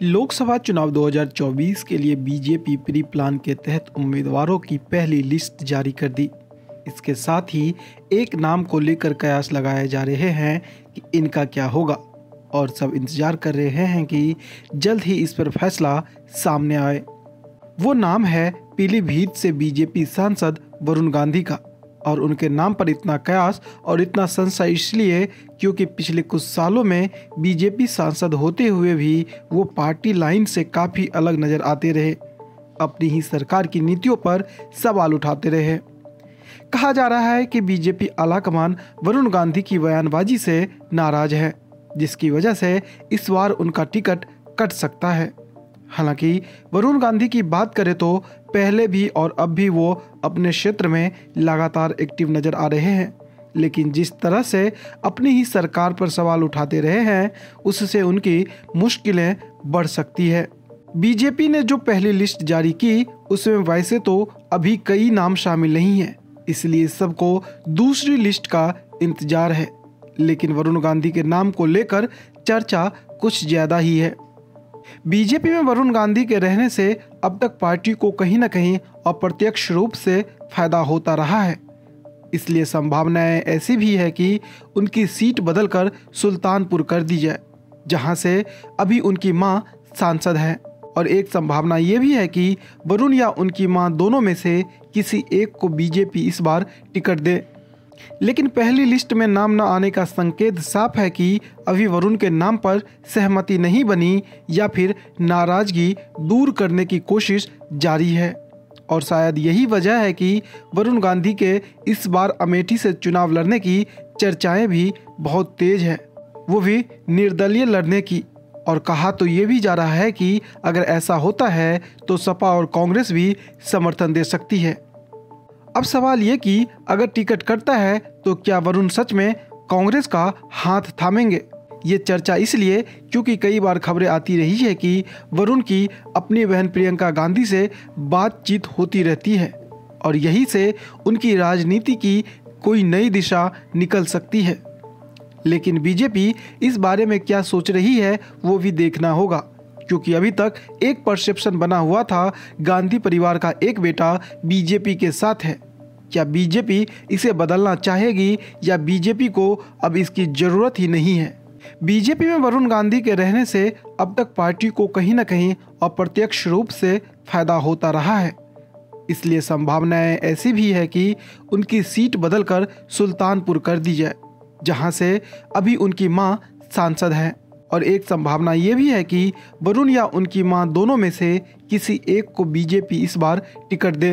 लोकसभा चुनाव 2024 के लिए बीजेपी प्री प्लान के तहत उम्मीदवारों की पहली लिस्ट जारी कर दी। इसके साथ ही एक नाम को लेकर कयास लगाए जा रहे हैं कि इनका क्या होगा और सब इंतजार कर रहे हैं कि जल्द ही इस पर फैसला सामने आए। वो नाम है पीलीभीत से बीजेपी सांसद वरुण गांधी का। और उनके नाम पर इतना कयास और इतना संशय इसलिए क्योंकि पिछले कुछ सालों में बीजेपी सांसद होते हुए भी वो पार्टी लाइन से काफ़ी अलग नज़र आते रहे, अपनी ही सरकार की नीतियों पर सवाल उठाते रहे। कहा जा रहा है कि बीजेपी आलाकमान वरुण गांधी की बयानबाजी से नाराज है, जिसकी वजह से इस बार उनका टिकट कट सकता है। हालांकि वरुण गांधी की बात करें तो पहले भी और अब भी वो अपने क्षेत्र में लगातार एक्टिव नजर आ रहे हैं, लेकिन जिस तरह से अपनी ही सरकार पर सवाल उठाते रहे हैं उससे उनकी मुश्किलें बढ़ सकती है। बीजेपी ने जो पहली लिस्ट जारी की उसमें वैसे तो अभी कई नाम शामिल नहीं हैं, इसलिए सबको दूसरी लिस्ट का इंतजार है। लेकिन वरुण गांधी के नाम को लेकर चर्चा कुछ ज्यादा ही है। बीजेपी में वरुण गांधी के रहने से अब तक पार्टी को कहीं न कहीं अप्रत्यक्ष रूप से फायदा होता रहा है, इसलिए संभावनाएं ऐसी भी है कि उनकी सीट बदलकर सुल्तानपुर कर दी जाए, जहां से अभी उनकी मां सांसद हैं। और एक संभावना ये भी है कि वरुण या उनकी मां दोनों में से किसी एक को बीजेपी इस बार टिकट दे। लेकिन पहली लिस्ट में नाम न आने का संकेत साफ है कि अभी वरुण के नाम पर सहमति नहीं बनी या फिर नाराजगी दूर करने की कोशिश जारी है। और शायद यही वजह है कि वरुण गांधी के इस बार अमेठी से चुनाव लड़ने की चर्चाएं भी बहुत तेज है, वो भी निर्दलीय लड़ने की। और कहा तो ये भी जा रहा है कि अगर ऐसा होता है तो सपा और कांग्रेस भी समर्थन दे सकती है। अब सवाल ये कि अगर टिकट कटता है तो क्या वरुण सच में कांग्रेस का हाथ थामेंगे? ये चर्चा इसलिए क्योंकि कई बार खबरें आती रही है कि वरुण की अपनी बहन प्रियंका गांधी से बातचीत होती रहती है और यही से उनकी राजनीति की कोई नई दिशा निकल सकती है। लेकिन बीजेपी इस बारे में क्या सोच रही है वो भी देखना होगा, क्योंकि अभी तक एक परसेप्शन बना हुआ था गांधी परिवार का एक बेटा बीजेपी के साथ है। क्या बीजेपी इसे बदलना चाहेगी या बीजेपी को अब इसकी जरूरत ही नहीं है? बीजेपी में वरुण गांधी के रहने से अब तक पार्टी को कहीं न कहीं अप्रत्यक्ष रूप से फायदा होता रहा है, इसलिए संभावनाएं ऐसी भी है कि उनकी सीट बदलकर सुल्तानपुर कर दी जाए, जहां से अभी उनकी मां सांसद हैं। और एक संभावना ये भी है कि वरुण या उनकी मां दोनों में से किसी एक को बीजेपी इस बार टिकट दे।